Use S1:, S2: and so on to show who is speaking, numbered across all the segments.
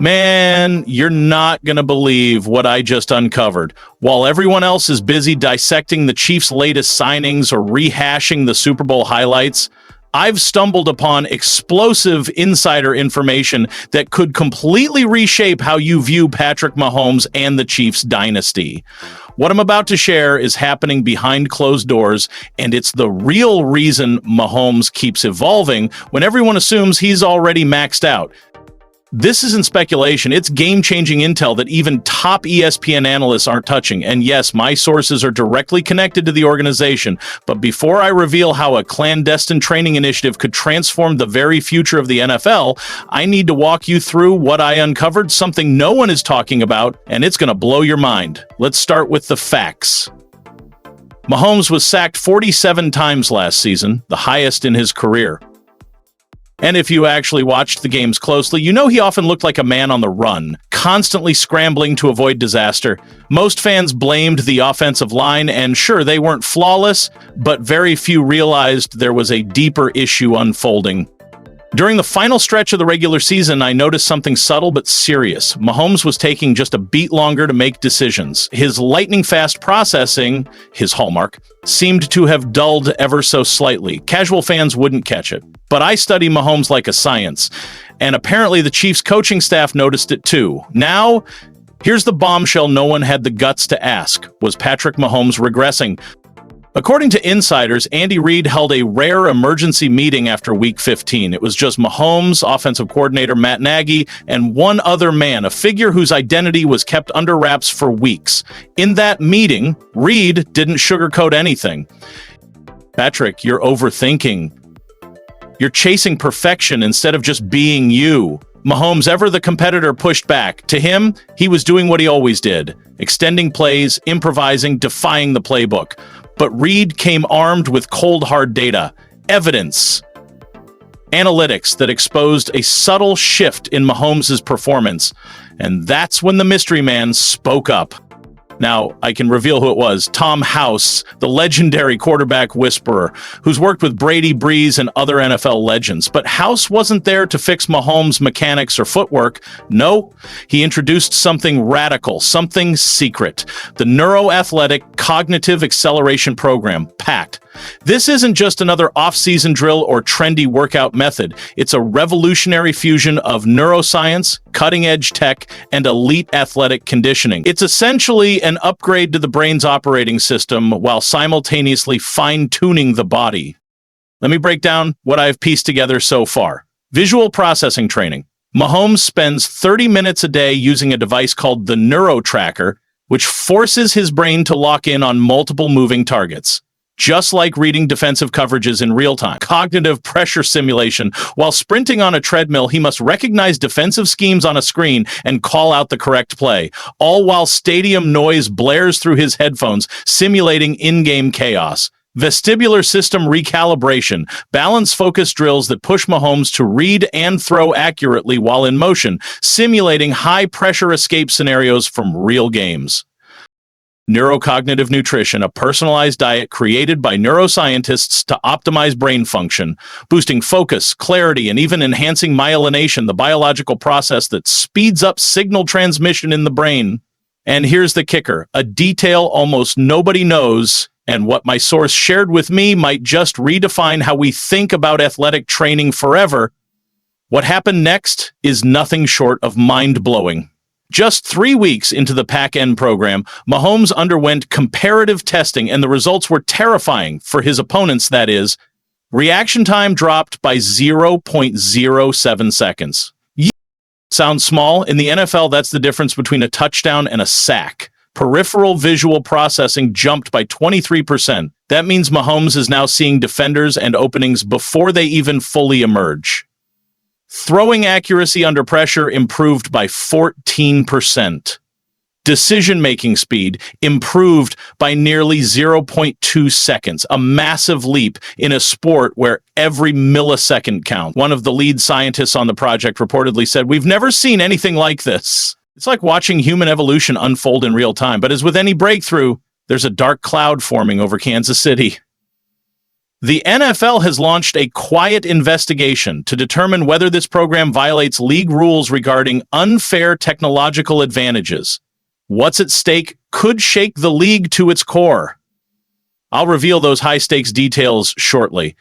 S1: Man, you're not going to believe what I just uncovered. While everyone else is busy dissecting the Chiefs' latest signings or rehashing the Super Bowl highlights, I've stumbled upon explosive insider information that could completely reshape how you view Patrick Mahomes and the Chiefs dynasty. What I'm about to share is happening behind closed doors, and it's the real reason Mahomes keeps evolving when everyone assumes he's already maxed out. This isn't speculation, it's game-changing intel that even top ESPN analysts aren't touching. And yes, my sources are directly connected to the organization. But before I reveal how a clandestine training initiative could transform the very future of the NFL, I need to walk you through what I uncovered, something no one is talking about, and it's going to blow your mind. Let's start with the facts. Mahomes was sacked 47 times last season, the highest in his career. And if you actually watched the games closely, you know he often looked like a man on the run, constantly scrambling to avoid disaster. Most fans blamed the offensive line, and sure, they weren't flawless, but very few realized there was a deeper issue unfolding. During the final stretch of the regular season, I noticed something subtle but serious. Mahomes was taking just a beat longer to make decisions. His lightning-fast processing, his hallmark, seemed to have dulled ever so slightly. Casual fans wouldn't catch it. But I study Mahomes like a science, and apparently the Chiefs' coaching staff noticed it too. Now, here's the bombshell no one had the guts to ask. Was Patrick Mahomes regressing? According to insiders, Andy Reid held a rare emergency meeting after Week 15. It was just Mahomes, offensive coordinator Matt Nagy, and one other man, a figure whose identity was kept under wraps for weeks. In that meeting, Reid didn't sugarcoat anything. Patrick, you're overthinking. You're chasing perfection instead of just being you. Mahomes, ever the competitor, pushed back. To him, he was doing what he always did, extending plays, improvising, defying the playbook. But Reid came armed with cold, hard data, evidence, analytics that exposed a subtle shift in Mahomes' performance. And that's when the mystery man spoke up. Now, I can reveal who it was. Tom House, the legendary quarterback whisperer, who's worked with Brady, Breeze, and other NFL legends. But House wasn't there to fix Mahomes' mechanics or footwork. No, he introduced something radical, something secret. The Neuroathletic Cognitive Acceleration Program, PACT. This isn't just another off-season drill or trendy workout method. It's a revolutionary fusion of neuroscience, cutting-edge tech, and elite athletic conditioning. It's essentially an upgrade to the brain's operating system while simultaneously fine-tuning the body. Let me break down what I've pieced together so far. Visual processing training. Mahomes spends 30 minutes a day using a device called the Neuro Tracker, which forces his brain to lock in on multiple moving targets. Just like reading defensive coverages in real time. Cognitive pressure simulation. While sprinting on a treadmill, he must recognize defensive schemes on a screen and call out the correct play, all while stadium noise blares through his headphones, simulating in-game chaos. Vestibular system recalibration. Balance focus drills that push Mahomes to read and throw accurately while in motion, simulating high-pressure escape scenarios from real games. Neurocognitive nutrition, a personalized diet created by neuroscientists to optimize brain function, boosting focus, clarity, and even enhancing myelination, the biological process that speeds up signal transmission in the brain. And here's the kicker, a detail almost nobody knows, and what my source shared with me might just redefine how we think about athletic training forever. What happened next is nothing short of mind-blowing. Just 3 weeks into the Pac-N program, Mahomes underwent comparative testing, and the results were terrifying for his opponents, that is. Reaction time dropped by 0.07 seconds. Sounds small? In the NFL, that's the difference between a touchdown and a sack. Peripheral visual processing jumped by 23%. That means Mahomes is now seeing defenders and openings before they even fully emerge. Throwing accuracy under pressure improved by 14%. Decision-making speed improved by nearly 0.2 seconds, a massive leap in a sport where every millisecond counts. One of the lead scientists on the project reportedly said, "We've never seen anything like this." It's like watching human evolution unfold in real time, but as with any breakthrough, there's a dark cloud forming over Kansas City. The NFL has launched a quiet investigation to determine whether this program violates league rules regarding unfair technological advantages. What's at stake could shake the league to its core. I'll reveal those high-stakes details shortly.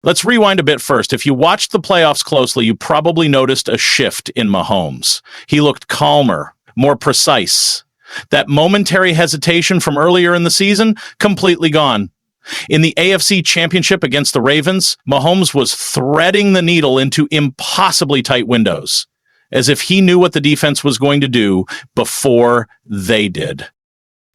S1: Let's rewind a bit first. If you watched the playoffs closely, you probably noticed a shift in Mahomes. He looked calmer, more precise. That momentary hesitation from earlier in the season, completely gone. In the AFC Championship against the Ravens, Mahomes was threading the needle into impossibly tight windows, as if he knew what the defense was going to do before they did.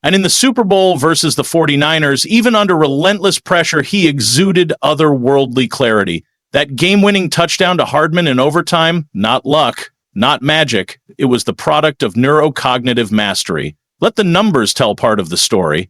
S1: And in the Super Bowl versus the 49ers, even under relentless pressure, he exuded otherworldly clarity. That game-winning touchdown to Hardman in overtime, not luck, not magic. It was the product of neurocognitive mastery. Let the numbers tell part of the story.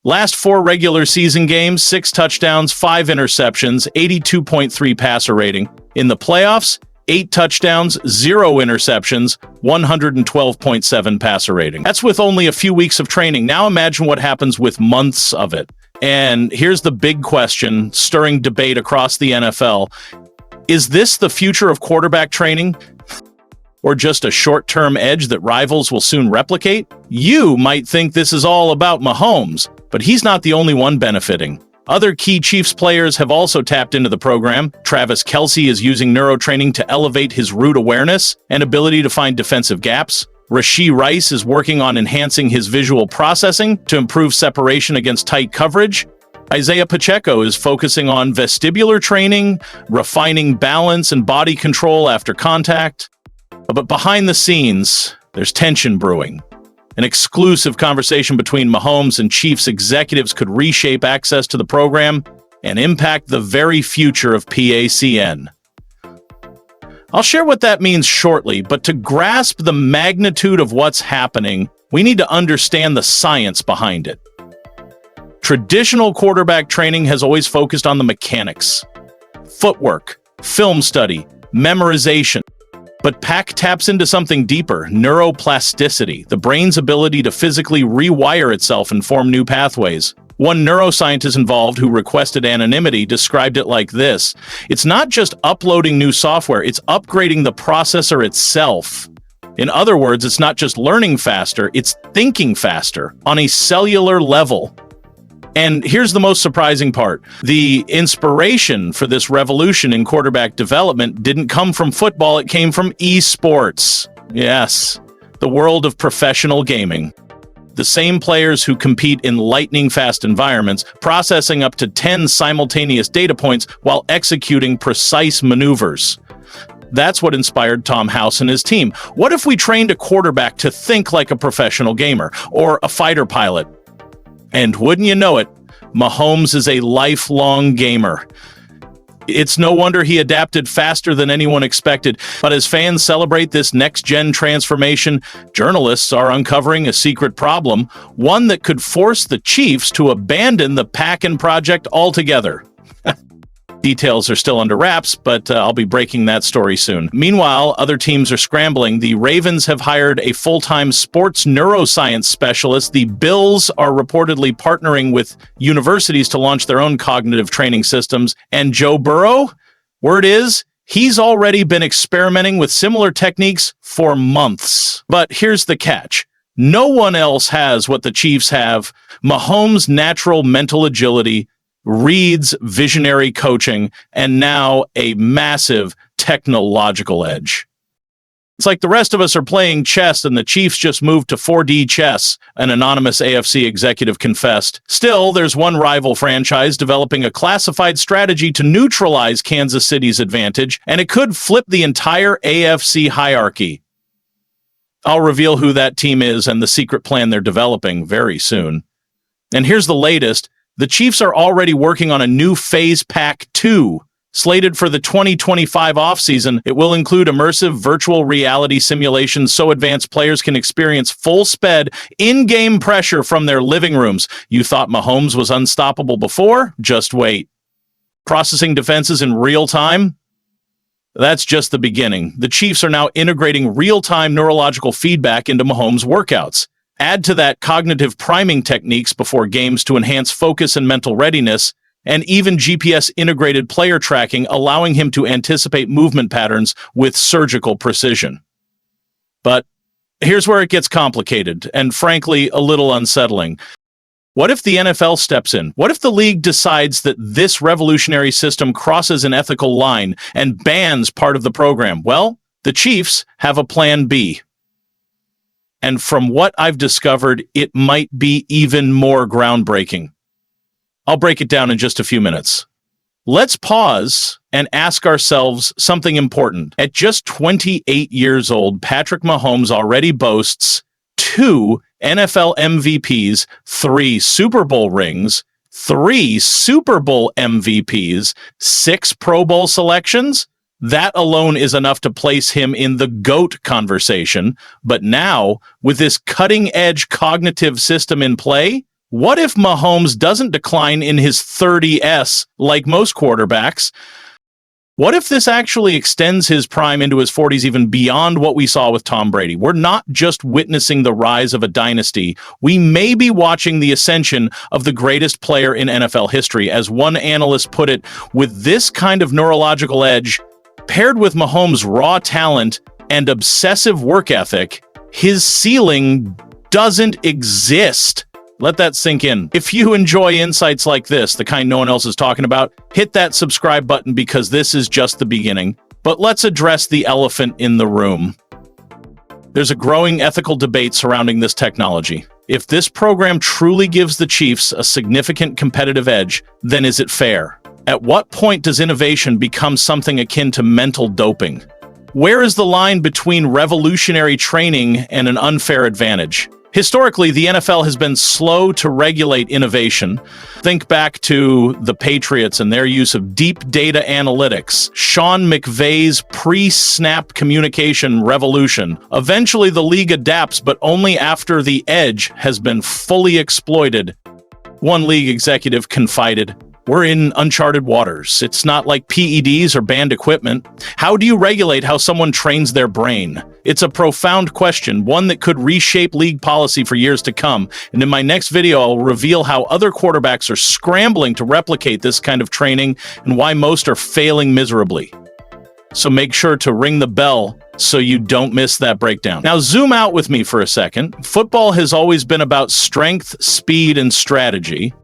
S1: Last 4 regular season games, 6 touchdowns, 5 interceptions, 82.3 passer rating. In the playoffs, 8 touchdowns, 0 interceptions, 112.7 passer rating. That's with only a few weeks of training. Now imagine what happens with months of it. And here's the big question, stirring debate across the NFL. Is this the future of quarterback training? Or just a short-term edge that rivals will soon replicate? You might think this is all about Mahomes, but he's not the only one benefiting. Other key Chiefs players have also tapped into the program. Travis Kelce is using neurotraining to elevate his route awareness and ability to find defensive gaps. Rashee Rice is working on enhancing his visual processing to improve separation against tight coverage. Isaiah Pacheco is focusing on vestibular training, refining balance and body control after contact. But behind the scenes, there's tension brewing. An exclusive conversation between Mahomes and Chiefs executives could reshape access to the program and impact the very future of PACN. I'll share what that means shortly, but to grasp the magnitude of what's happening, we need to understand the science behind it. Traditional quarterback training has always focused on the mechanics, footwork, film study, memorization. But PAC taps into something deeper, neuroplasticity, the brain's ability to physically rewire itself and form new pathways. One neuroscientist involved who requested anonymity described it like this: it's not just uploading new software, it's upgrading the processor itself. In other words, it's not just learning faster, it's thinking faster on a cellular level. And here's the most surprising part. The inspiration for this revolution in quarterback development didn't come from football, it came from esports. Yes, the world of professional gaming. The same players who compete in lightning-fast environments, processing up to 10 simultaneous data points while executing precise maneuvers. That's what inspired Tom House and his team. What if we trained a quarterback to think like a professional gamer or a fighter pilot? And wouldn't you know it, Mahomes is a lifelong gamer. It's no wonder he adapted faster than anyone expected. But as fans celebrate this next-gen transformation, journalists are uncovering a secret problem, one that could force the Chiefs to abandon the Pack-In project altogether. Details are still under wraps, but I'll be breaking that story soon. Meanwhile, other teams are scrambling. The Ravens have hired a full-time sports neuroscience specialist. The Bills are reportedly partnering with universities to launch their own cognitive training systems. And Joe Burrow, word is, he's already been experimenting with similar techniques for months. But here's the catch. No one else has what the Chiefs have: Mahomes' natural mental agility, Reed's visionary coaching, and now a massive technological edge. It's like the rest of us are playing chess and the Chiefs just moved to 4D chess, an anonymous AFC executive confessed. Still, there's one rival franchise developing a classified strategy to neutralize Kansas City's advantage, and it could flip the entire AFC hierarchy. I'll reveal who that team is and the secret plan they're developing very soon. And here's the latest. The Chiefs are already working on a new Phase Pack 2. Slated for the 2025 offseason, it will include immersive virtual reality simulations so advanced players can experience full-sped, in-game pressure from their living rooms. You thought Mahomes was unstoppable before? Just wait. Processing defenses in real time? That's just the beginning. The Chiefs are now integrating real-time neurological feedback into Mahomes' workouts. Add to that cognitive priming techniques before games to enhance focus and mental readiness, and even GPS-integrated player tracking, allowing him to anticipate movement patterns with surgical precision. But here's where it gets complicated, and frankly, a little unsettling. What if the NFL steps in? What if the league decides that this revolutionary system crosses an ethical line and bans part of the program? Well, the Chiefs have a plan B. And from what I've discovered, it might be even more groundbreaking. I'll break it down in just a few minutes. Let's pause and ask ourselves something important. At just 28 years old, Patrick Mahomes already boasts 2 NFL MVPs, 3 Super Bowl rings, 3 Super Bowl MVPs, 6 Pro Bowl selections. That alone is enough to place him in the GOAT conversation. But now, with this cutting-edge cognitive system in play, what if Mahomes doesn't decline in his 30s like most quarterbacks? What if this actually extends his prime into his 40s, even beyond what we saw with Tom Brady? We're not just witnessing the rise of a dynasty. We may be watching the ascension of the greatest player in NFL history. As one analyst put it, with this kind of neurological edge, paired with Mahomes' raw talent and obsessive work ethic, his ceiling doesn't exist. Let that sink in. If you enjoy insights like this, the kind no one else is talking about, hit that subscribe button because this is just the beginning. But let's address the elephant in the room. There's a growing ethical debate surrounding this technology. If this program truly gives the Chiefs a significant competitive edge, then is it fair? At what point does innovation become something akin to mental doping? Where is the line between revolutionary training and an unfair advantage? Historically, the NFL has been slow to regulate innovation. Think back to the Patriots and their use of deep data analytics, Sean McVay's pre-snap communication revolution. Eventually, the league adapts, but only after the edge has been fully exploited. One league executive confided, "We're in uncharted waters. It's not like PEDs or banned equipment. How do you regulate how someone trains their brain?" It's a profound question, one that could reshape league policy for years to come. And in my next video, I'll reveal how other quarterbacks are scrambling to replicate this kind of training and why most are failing miserably. So make sure to ring the bell so you don't miss that breakdown. Now zoom out with me for a second. Football has always been about strength, speed, and strategy.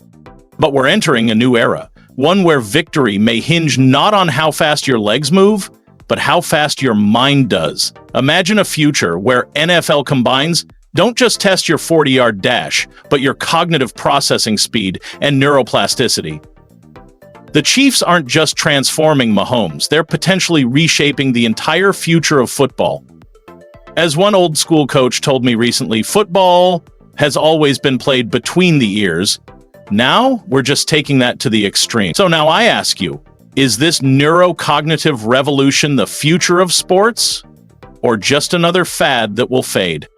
S1: But we're entering a new era, one where victory may hinge not on how fast your legs move, but how fast your mind does. Imagine a future where NFL combines don't just test your 40-yard dash, but your cognitive processing speed and neuroplasticity. The Chiefs aren't just transforming Mahomes, they're potentially reshaping the entire future of football. As one old school coach told me recently, football has always been played between the ears. Now, we're just taking that to the extreme. So now I ask you, is this neurocognitive revolution the future of sports? Or just another fad that will fade?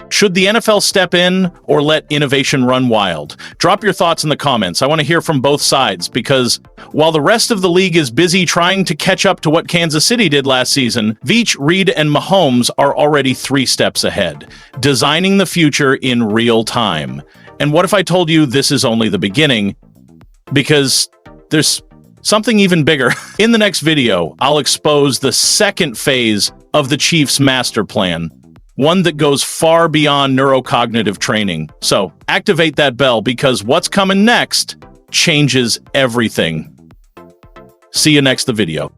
S1: Should the NFL step in or let innovation run wild? Drop your thoughts in the comments. I want to hear from both sides because while the rest of the league is busy trying to catch up to what Kansas City did last season, Veach, Reed, and Mahomes are already 3 steps ahead, designing the future in real time. And what if I told you this is only the beginning? Because there's something even bigger. In the next video, I'll expose the second phase of the Chiefs' master plan, one that goes far beyond neurocognitive training. So activate that bell because what's coming next changes everything. See you next the video.